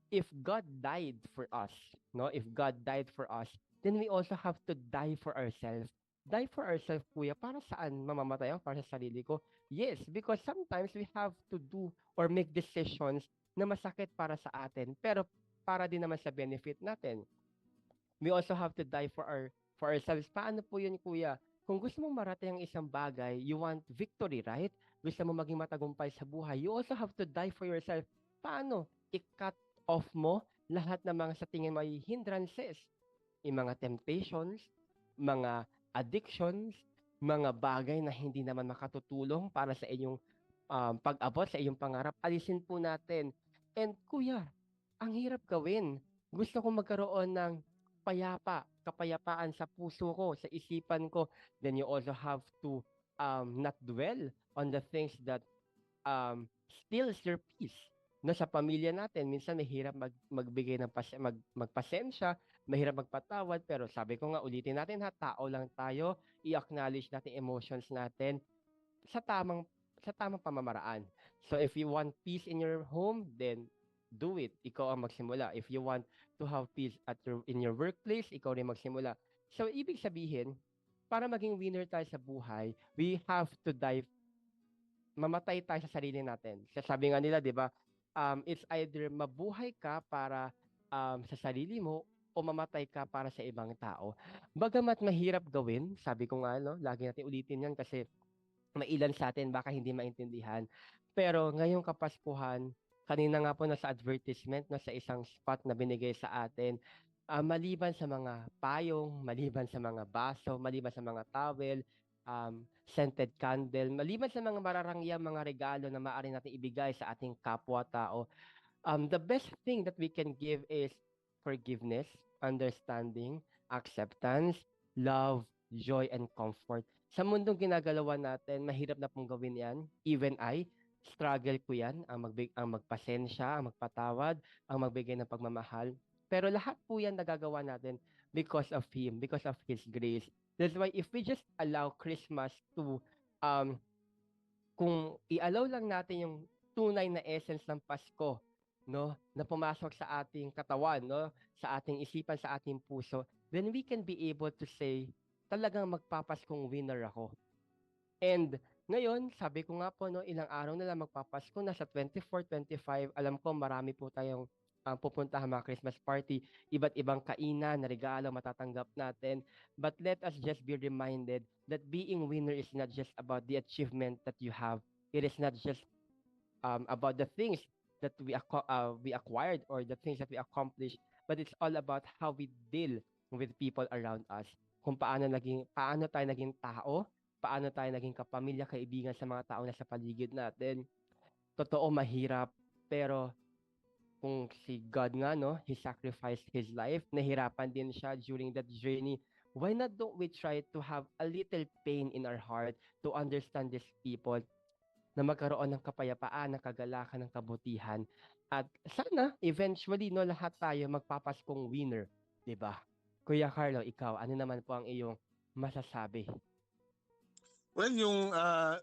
C: If God died for us, no? If God died for us, then we also have to die for ourselves. die for ourselves, kuya, para saan? Mamamatay ako para sa sarili ko? Yes, because sometimes we have to do or make decisions na masakit para sa atin, pero para din naman sa benefit natin. We also have to die for ourselves. Paano po yun, kuya? Kung gusto mong marating ang isang bagay, you want victory, right? Gusto mo maging matagumpay sa buhay, you also have to die for yourself. Paano? I-cut off mo lahat ng mga sa tingin mo ay hindrances, yung mga temptations, mga addictions, mga bagay na hindi naman makatutulong para sa inyong pag-abot sa iyong pangarap, alisin po natin. And kuya, ang hirap gawin. Gusto kong magkaroon ng kapayapaan sa puso ko, sa isipan ko. Then you also have to not dwell on the things that steals your peace. No, sa pamilya natin, minsan mahirap magbigay ng magpasensya, mahirap magpatawad, pero sabi ko nga, ulitin natin ha, tao lang tayo, i-acknowledge natin emotions natin sa tamang pamamaraan. So if you want peace in your home, then do it. Ikaw ang magsimula. If you want to have peace in your workplace, ikaw rin magsimula. So ibig sabihin, para maging winner tayo sa buhay, we have to mamatay tayo sa sarili natin. Sabi nga nila, 'di ba? It's either mabuhay ka para sa sarili mo o mamatay ka para sa ibang tao. Bagamat mahirap gawin, sabi ko nga, no, lagi natin ulitin 'yan kasi mailan sa atin baka hindi maintindihan. Pero ngayong Kapaskuhan, kanina nga po nasa advertisement no, sa isang spot na binigay sa atin, maliban sa mga payong, maliban sa mga baso, maliban sa mga towel, scented candle, maliban sa mga mararangyang mga regalo na maaari natin ibigay sa ating kapwa-tao, the best thing that we can give is forgiveness, understanding, acceptance, love, joy, and comfort. Sa mundong ginagalawan natin, mahirap na pong gawin yan. Even I, struggle ko yan, ang magpasensya, ang magpatawad, ang magbigay ng pagmamahal. Pero lahat po yan nagagawa natin because of Him, because of His grace. That's why if we just allow Christmas to, kung i-allow lang natin yung tunay na essence ng Pasko, no, na pumasok sa ating katawan, no, sa ating isipan, sa ating puso, then we can be able to say, talagang magpapaskong winner ako. And ngayon, sabi ko nga po, no, ilang araw na lang magpapasko, nasa 24, 25, alam ko marami po tayong pupuntahan mga Christmas party, iba't ibang kainan, na regalo matatanggap natin. But let us just be reminded that being winner is not just about the achievement that you have. It is not just about the things that we acquired or the things that we accomplished, but it's all about how we deal with people around us. Kung paano tayo naging tao, paano tayo naging kapamilya, kaibigan sa mga tao na sa paligid natin. Totoo, mahirap, pero kung si God nga, no, He sacrificed His life, nahirapan din siya during that journey. Why not don't we try to have a little pain in our heart to understand these people, na magkaroon ng kapayapaan, ng kagalakan, ng kabutihan. At sana, eventually, no, lahat tayo magpapaskong winner. 'Di ba? Kuya Carlo, ikaw, ano naman po ang iyong masasabi?
B: Well, yung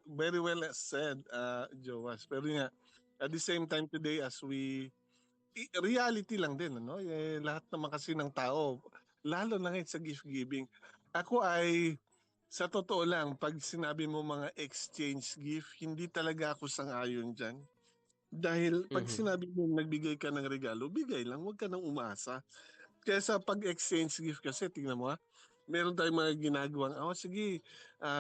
B: very well said, Joas. Pero nga, at the same time today, as reality lang din, ano? Lahat naman kasi ng tao, lalo na ngayon sa gift giving. Ako ay, sa totoo lang, pag sinabi mo mga exchange gift, hindi talaga ako sang-ayon dyan. Dahil pag sinabi mo nagbigay ka ng regalo, bigay lang, huwag ka nang umasa. Kaya sa pag-exchange gift kasi, tingnan mo meron tayong mga ginagawang, sige,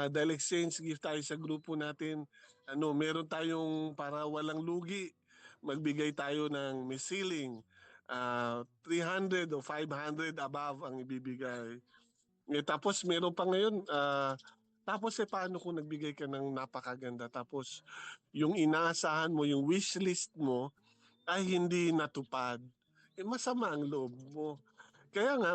B: dahil exchange gift tayo sa grupo natin, meron tayong para walang lugi, magbigay tayo ng misiling, 300 o 500 above ang ibibigay. Tapos meron pa ngayon, tapos paano kung nagbigay ka ng napakaganda, tapos yung inaasahan mo, yung wish list mo, ay hindi natupad. Masama ang loob mo. Kaya nga,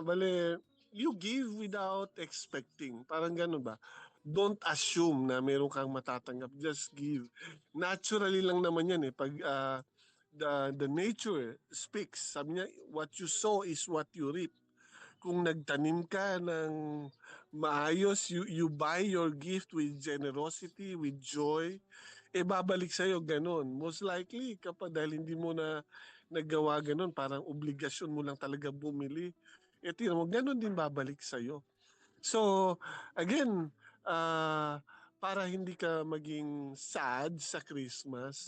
B: you give without expecting. Parang ganun ba? Don't assume na meron kang matatanggap. Just give. Naturally lang naman yan Pag the nature speaks. Sabi niya, what you sow is what you reap. Kung nagtanim ka ng maayos, you buy your gift with generosity, with joy, babalik sa'yo ganun. Most likely, kapag dahil hindi mo na nagawa ganun, parang obligasyon mo lang talaga bumili, tingnan mo, ganun din babalik sa'yo. So, again, para hindi ka maging sad sa Christmas,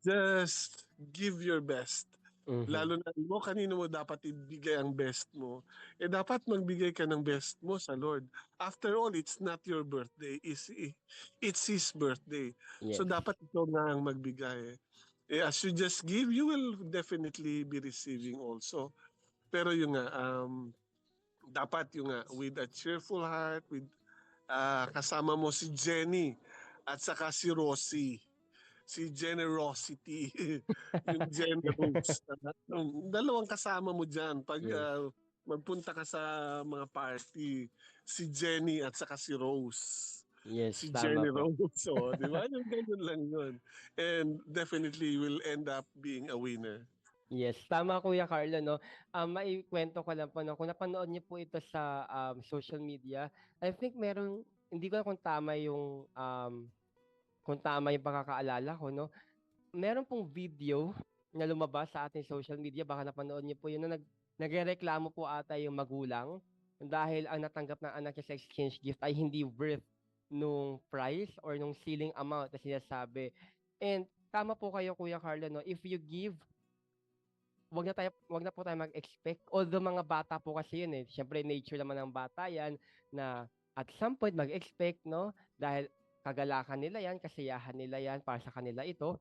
B: just give your best.
C: Mhm.
B: Lalo na mo, kanino mo dapat ibigay ang best mo? Dapat magbigay ka ng best mo sa Lord. After all, it's not your birthday. It's His birthday. So,
C: Yes.
B: dapat ikaw na ang magbigay. As you just give, you will definitely be receiving also. Pero yung nga, dapat yung nga, with a cheerful heart, with kasama mo si Jenny at saka si Rosie. Si Generosity, yung generous. Dalawang kasama mo dyan pag
C: Yes.
B: magpunta ka sa mga party. Si Jenny at saka si Rose.
C: Yes,
B: Si
C: tama
B: Jenny
C: po.
B: Rose. So, di ba? Yung ganun lang yun. And definitely will end up being a winner.
C: Yes, tama Kuya Carlo 'no. Maikwento ko lang po 'no, kung napanood niyo po ito sa, social media, I think hindi ko alam kung tama yung pagkakaalala ko 'no. Meron pong video na lumabas sa ating social media, baka napanood niyo po yun na nagrereklamo po ata yung magulang dahil ang natanggap ng anak niya sa exchange gift ay hindi worth nung price or nung ceiling amount na sinasabi. And tama po kayo Kuya Carlo 'no, if you give, wag na po tayo mag-expect. Although mga bata po kasi yun, eh, siyempre nature naman ng bata yan na at some point mag-expect 'no, dahil kagalakan nila yan, kasiyahan nila yan, para sa kanila ito.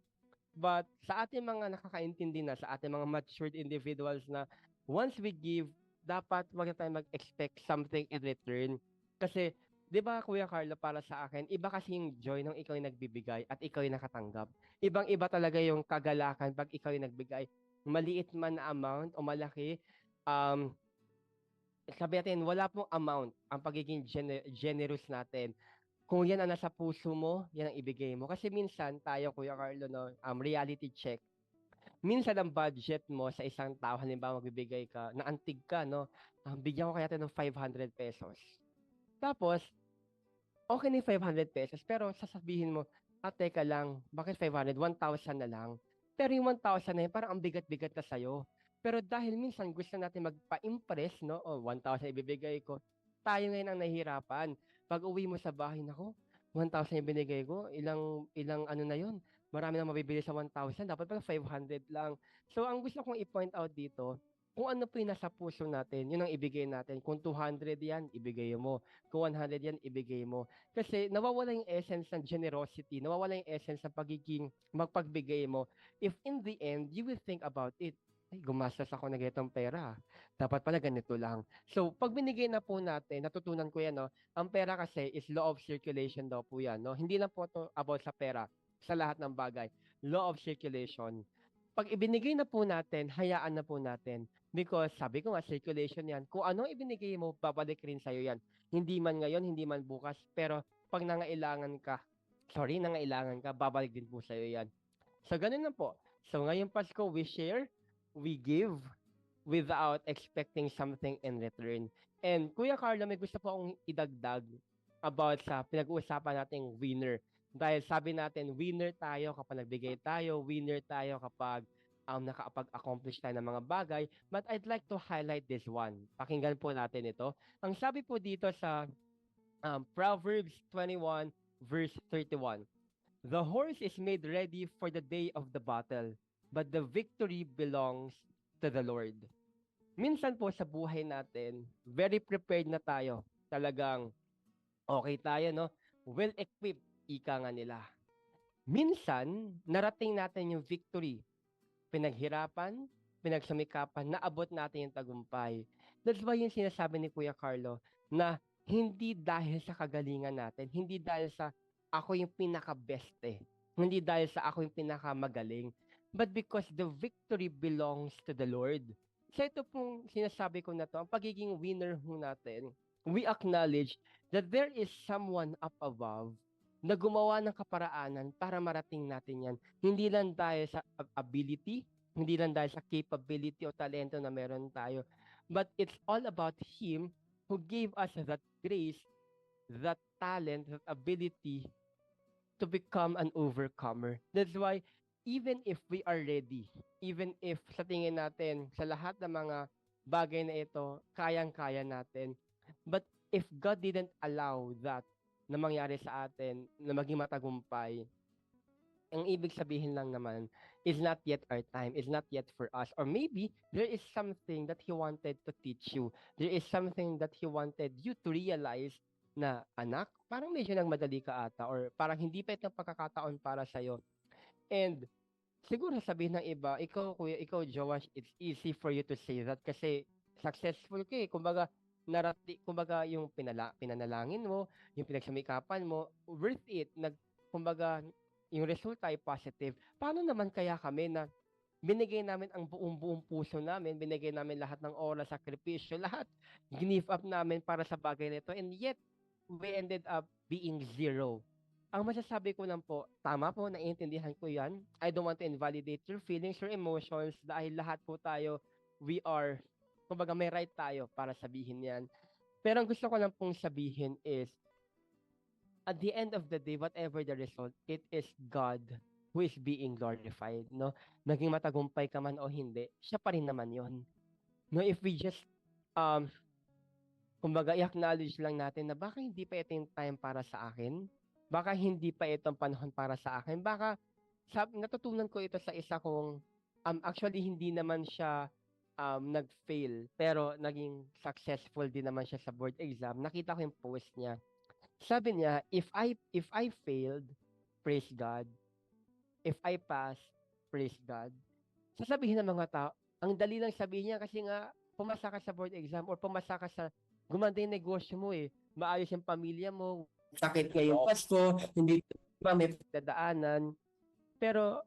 C: But sa ating mga nakakaintindi na, sa ating mga matured individuals na once we give, dapat wag na tayong mag-expect something in return. Kasi, 'di ba Kuya Carlo, para sa akin, iba kasi yung joy nung ikaw yung nagbibigay at ikaw yung nakatanggap. Ibang-iba talaga yung kagalakan pag ikaw yung nagbigay. Maliit man na amount o malaki, um, sabi natin, wala pong amount ang pagiging generous natin. Kung yan ang nasa puso mo, yan ang ibigay mo. Kasi minsan tayo, Kuya Carlo, no, reality check. Minsan ang budget mo sa isang tao, halimbawa magbibigay ka, naantig ka, no, bigyan ko kaya tayo ng 500 pesos. Tapos, okay na yung 500 pesos, pero sasabihin mo, teka lang, bakit 500? 1,000 na lang. Pero yung 1,000 na yun, parang ang bigat-bigat na sa'yo. Pero dahil minsan gusto natin magpa-impress, no? O, 1,000 ibibigay ko. Tayo ngayon ang nahihirapan. Pag uwi mo sa bahay, nako, 1,000 yung binigay ko, ilang ano na yun. Marami na mabibili sa 1,000, dapat pala 500 lang. So, ang gusto kong i-point out dito, kung ano po yung nasa puso natin, yun ang ibigay natin. Kung 200 yan, ibigay mo. Kung 100 yan, ibigay mo. Kasi nawawala yung essence ng generosity, nawawala yung essence ng pagiging magpagbigay mo. If in the end, you will think about it, ay, gumastos ako na ganitong pera. Dapat pala ganito lang. So, pag binigay na po natin, natutunan ko yan, no? Ang pera kasi is law of circulation daw po yan, no? Hindi lang po to about sa pera, sa lahat ng bagay. Law of circulation. Pag ibinigay na po natin, hayaan na po natin. Because sabi ko nga, circulation yan. Kung ano ibinigay mo, babalik rin sa'yo yan. Hindi man ngayon, hindi man bukas. Pero pag nangailangan ka, babalik din po sa'yo yan. So, ganun lang po. So, ngayong Pasko, we share, we give, without expecting something in return. And Kuya Carlo, may gusto po akong idagdag about sa pinag-uusapan nating winner. Dahil sabi natin, winner tayo kapag nagbigay tayo, winner tayo kapag nakapag-accomplish tayo ng mga bagay. But I'd like to highlight this one. Pakinggan po natin ito. Ang sabi po dito sa Proverbs 21 verse 31. The horse is made ready for the day of the battle, but the victory belongs to the Lord. Minsan po sa buhay natin, very prepared na tayo. Talagang okay tayo, no? Well-equipped, ika nga nila. Minsan, narating natin yung victory. Pinaghirapan, pinagsumikapan, naabot natin yung tagumpay. That's why yung sinasabi ni Kuya Carlo na hindi dahil sa kagalingan natin, hindi dahil sa ako yung pinaka-best hindi dahil sa ako yung pinaka-magaling, but because the victory belongs to the Lord. So ito pong sinasabi ko na to, ang pagiging winner ho natin, we acknowledge that there is someone up above na gumawa ng kaparaanan para marating natin yan. Hindi lang dahil sa ability, hindi lang dahil sa capability o talento na meron tayo, but it's all about Him who gave us that grace, that talent, that ability to become an overcomer. That's why even if we are ready, even if sa tingin natin sa lahat ng mga bagay na ito, kayang-kaya natin, but if God didn't allow that na mangyari sa atin, na maging matagumpay, ang ibig sabihin lang naman is not yet our time, is not yet for us. Or maybe there is something that He wanted to teach you. There is something that He wanted you to realize na, anak, parang medyo nagmadali ka ata or parang hindi pa itong pagkakataon para sa'yo. And siguro sabihin ng iba, ikaw kuya, ikaw Joash, it's easy for you to say that kasi successful ka eh. Kumbaga yung pinanalangin mo, yung pinagsamikapan mo, worth it. Kumbaga, yung resulta ay positive. Paano naman kaya kami na binigay namin ang buong puso namin, binigay namin lahat ng oras, sakripisyo, lahat, give up namin para sa bagay nito, and yet, we ended up being zero. Ang masasabi ko lang po, tama po, naiintindihan ko yan. I don't want to invalidate your feelings, your emotions, dahil lahat po tayo, kumbaga may right tayo para sabihin yan. Pero ang gusto ko lang pong sabihin is, at the end of the day, whatever the result, it is God who is being glorified, no? Naging matagumpay ka man o hindi, siya pa rin naman yon. No, if we just, kumbaga, i-acknowledge lang natin na baka hindi pa ito yung time para sa akin, baka hindi pa itong panahon para sa akin, baka, natutunan ko ito sa isa kong, actually, hindi naman siya nag-fail, pero naging successful din naman siya sa board exam. Nakita ko yung post niya. Sabi niya, if I failed, praise God. If I passed, praise God. Sasabihin ng mga tao, ang dali lang sabihin niya kasi nga, pumasa ka sa board exam or pumasa ka sa, gumanda yung negosyo mo eh. Maayos yung pamilya mo. Sakit ngayong Pasko, hindi pa may dadaanan. Pero,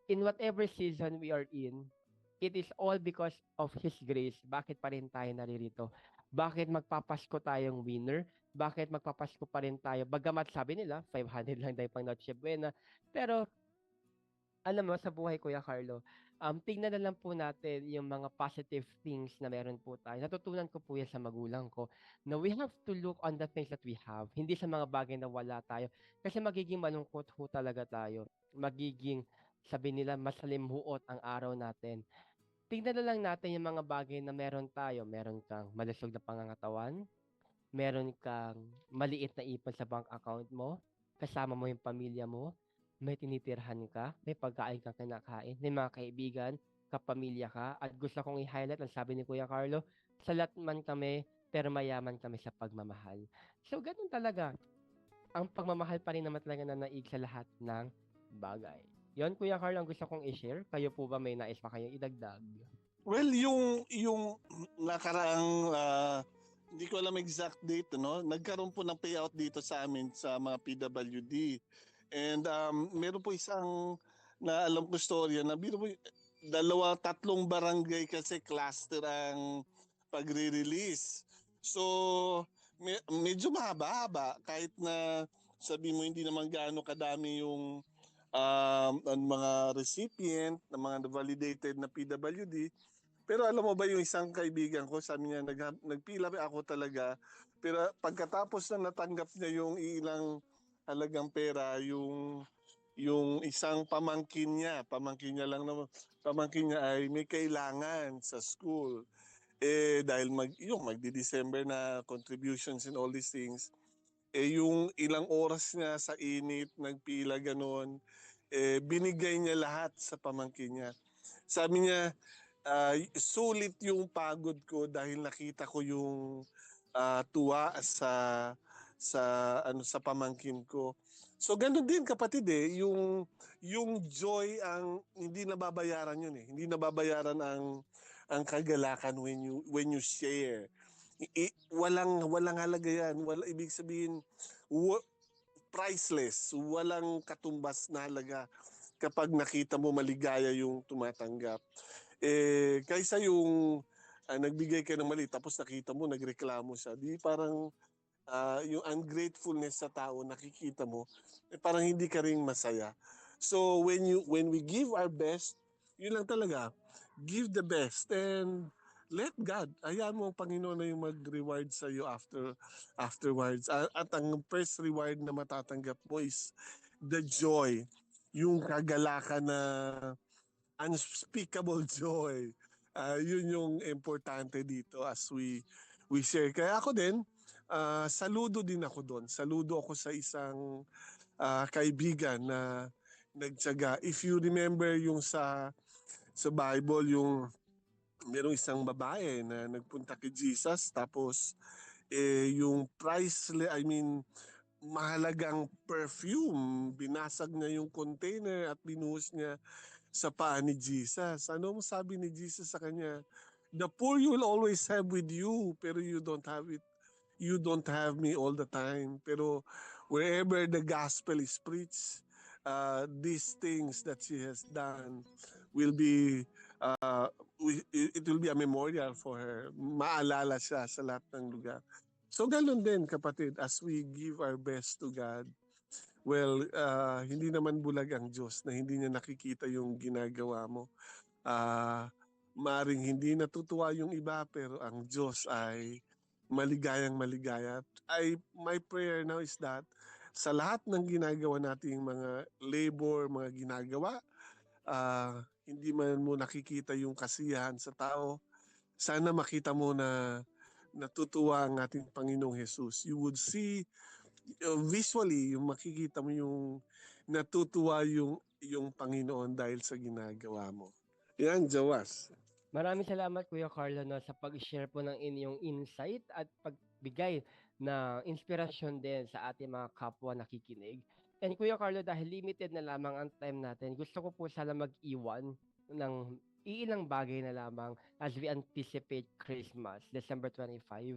C: in whatever season we are in, it is all because of His grace. Bakit pa rin tayo naririto? Bakit magpapasko tayong winner? Bakit magpapasko pa rin tayo? Bagamat sabi nila, 500 lang tayo pang Noche Buena. Pero, alam mo, sa buhay Kuya Carlo, tingnan na lang po natin yung mga positive things na meron po tayo. Natutunan ko po yan sa magulang ko na we have to look on the things that we have, hindi sa mga bagay na wala tayo. Kasi magiging malungkot ho talaga tayo. Magiging, sabi nila, masalimuot ang araw natin. Tingnan na lang natin yung mga bagay na meron tayo. Meron kang malusog na pangangatawan, meron kang maliit na ipon sa bank account mo, kasama mo yung pamilya mo, may tinitirhan ka, may pagkain kang kinakain, may mga kaibigan, kapamilya ka, at gusto kong i-highlight ang sabi ni Kuya Carlo, salat man kami, pero mayaman kami sa pagmamahal. So, ganun talaga. Ang pagmamahal pa rin naman talaga na naig sa lahat ng bagay. Yon, Kuya Carlo, ang gusto kong i-share. Kayo po ba may nais pa kayong idagdag?
B: Well, yung nakaraang hindi ko alam exact date, no? Nagkaroon po ng payout dito sa amin sa mga PWD. And meron po isang na alam ko storya na biro po, 2-3 barangay kasi cluster ang pagre-release. So medyo mahaba-haba kahit na sabi mo hindi naman gaano kadami yung ang mga recipient ng mga validated na PWD. Pero alam mo ba yung isang kaibigan ko, sabi niya, nagpila ako talaga. Pero pagkatapos na natanggap niya yung ilang halagang pera, yung isang pamangkin niya ay may kailangan sa school. Dahil magdi-December na contributions and all these things, yung ilang oras niya sa init, nagpila ganon, binigay niya lahat sa pamangkin niya. Sabi niya, sulit yung pagod ko dahil nakita ko yung tuwa sa pamangkin ko. So ganoon din kapatid yung joy ang hindi nababayaran yun eh. Hindi nababayaran ang kagalakan when you share. Walang halaga yan. Ibig sabihin priceless. Walang katumbas na halaga kapag nakita mo maligaya yung tumatanggap. Kaysa yung nagbigay ka ng mali tapos nakita mo nagreklamo siya, di parang yung ungratefulness sa tao nakikita mo, parang hindi ka ring masaya. So when we give our best, yun lang talaga, give the best and let God, hayaan mo ang Panginoon na yung mag-reward sa iyo afterwards. At ang first reward na matatanggap mo is the joy, yung kagalakan na unspeakable joy. Yun yung importante dito as we share. Kaya ako din, saludo din ako doon. Saludo ako sa isang kaibigan na nagtiyaga. If you remember yung sa Bible, yung merong isang babae na nagpunta kay Jesus, tapos yung mahalagang perfume, binasag niya yung container at binuhos niya sa paa ni Jesus. Ano mo sabi ni Jesus sa kanya? The poor you will always have with you, pero you don't have it. You don't have me all the time. Pero wherever the gospel is preached, these things that she has done will be it will be a memorial for her. Maalala siya sa lahat ng lugar. So ganun din kapatid, as we give our best to God, well, hindi naman bulag ang Diyos na hindi niya nakikita yung ginagawa mo. Maring hindi natutuwa yung iba, pero ang Diyos ay maligayang maligaya. My prayer now is that sa lahat ng ginagawa nating mga labor, mga ginagawa, hindi man mo nakikita yung kasiyahan sa tao, sana makita mo na natutuwa ang ating Panginoong Jesus. You would see visually, yung makikita mo yung natutuwa yung Panginoon dahil sa ginagawa mo. Yan, Jawas.
C: Maraming salamat Kuya Carlo no, sa pag-share po ng inyong insight at pagbigay na inspirasyon din sa ating mga kapwa nakikinig. And Kuya Carlo, dahil limited na lamang ang time natin, gusto ko po sana mag-iwan ng iilang bagay na lamang as we anticipate Christmas, December 25.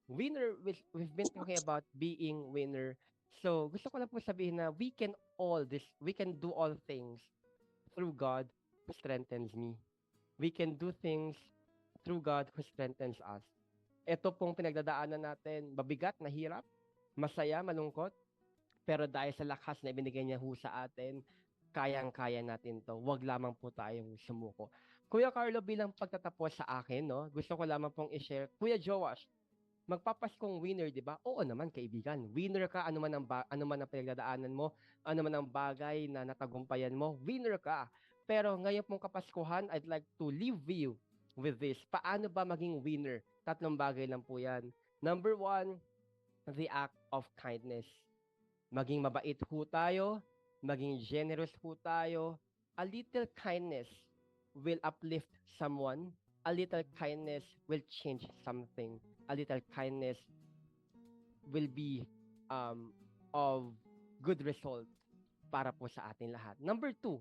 C: Winner, we've been talking about being winner. So, gusto ko lang po sabihin na we can do all things through God who strengthens me. We can do things through God who strengthens us. Ito pong pinagdadaanan natin, mabigat, mahirap, masaya, malungkot, pero dahil sa lakas na ibinigay niya sa atin, kayang-kaya natin to. Huwag lamang po tayong sumuko. Kuya Carlo, bilang pagtatapos sa akin, no, gusto ko lamang pong i-share. Kuya Joash, magpapaskong winner, di ba? Oo naman, kaibigan. Winner ka, ano man ang pinagdadaanan mo, ano man ang bagay na natagumpayan mo, winner ka. Pero ngayon pong Kapaskuhan, I'd like to leave you with this. Paano ba maging winner? 3 bagay lang po yan. Number 1, the act of kindness. Maging mabait po tayo, maging generous po tayo. A little kindness will uplift someone. A little kindness will change something. A little kindness will be of good result para po sa atin lahat. Number 2,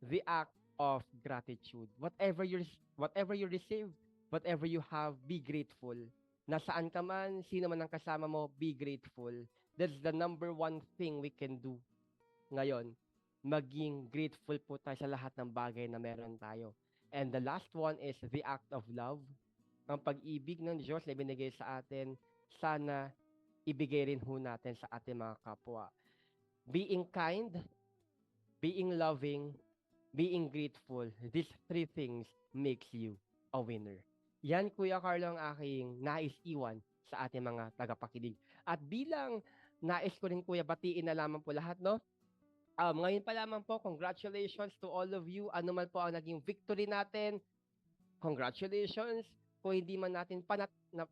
C: the act of gratitude. Whatever you receive, whatever you have, be grateful. Nasaan ka man, sino man ang kasama mo, be grateful. That's the number 1 thing we can do ngayon. Maging grateful po tayo sa lahat ng bagay na meron tayo. And the last one is the act of love. Ang pag-ibig ng Diyos na ibinigay sa atin, sana ibigay rin ho natin sa ating mga kapwa. Being kind, being loving, being grateful, these 3 things makes you a winner. Yan, Kuya Carlo, ang aking nais iwan sa ating mga tagapakinig. At bilang nais ko rin, Kuya, batiin na lamang po lahat, no? Ngayon pa lamang po, congratulations to all of you. Ano man po ang naging victory natin, congratulations. Kung hindi man natin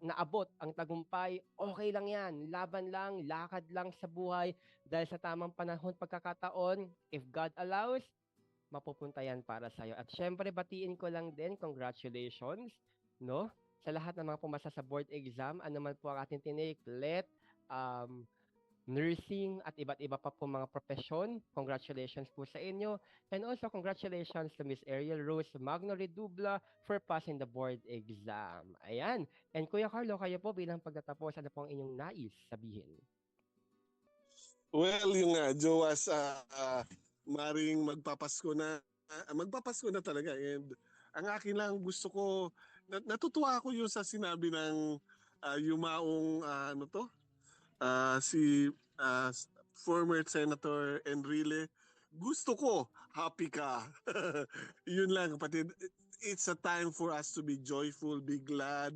C: naabot ang tagumpay, okay lang yan. Laban lang, lakad lang sa buhay. Dahil sa tamang panahon, pagkakataon, if God allows, mapupunta yan para sa'yo. At syempre, batiin ko lang din, congratulations, no? Sa lahat ng mga pumasa sa board exam, ano man po ang ating tinake, nursing at iba't iba pa po mga profesyon. Congratulations po sa inyo. And also, congratulations to Miss Ariel Rose Magno Redubla for passing the board exam. Ayan. And Kuya Carlo, kayo po bilang pagtatapos, ano po ang inyong nais sabihin?
B: Well, yung Joas, maring magpapasko na talaga. And ang akin lang gusto ko, natutuwa ako yung sa sinabi ng yumaong si former Senator Enrile. Gusto ko, happy ka. Yun lang, kapatid. It's a time for us to be joyful, be glad,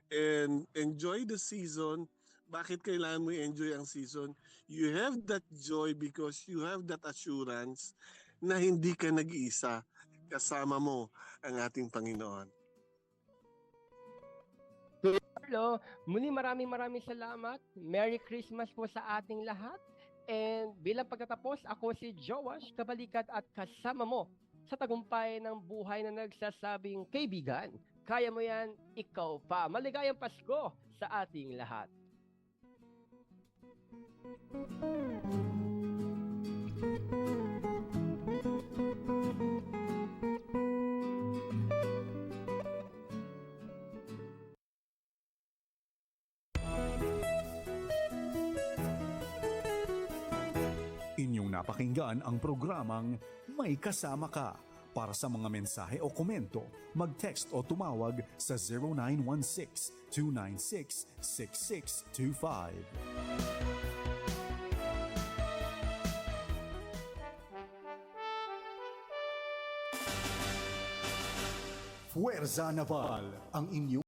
B: and enjoy the season. Bakit kailangan mo i-enjoy ang season? You have that joy because you have that assurance na hindi ka nag-iisa. Kasama mo ang ating Panginoon.
C: Carlo, muli maraming salamat. Merry Christmas po sa ating lahat. And bilang pagkatapos, ako si Joash Kabalikat at kasama mo sa tagumpay ng buhay na nagsasabing, kaibigan, kaya mo yan, ikaw pa. Maligayang Pasko sa ating lahat.
A: Inyong napakinggan ang programang May Kasama Ka. Para sa mga mensahe o komento, mag-text o tumawag sa 0916-296-6625. Fuerza Naval, ang inyong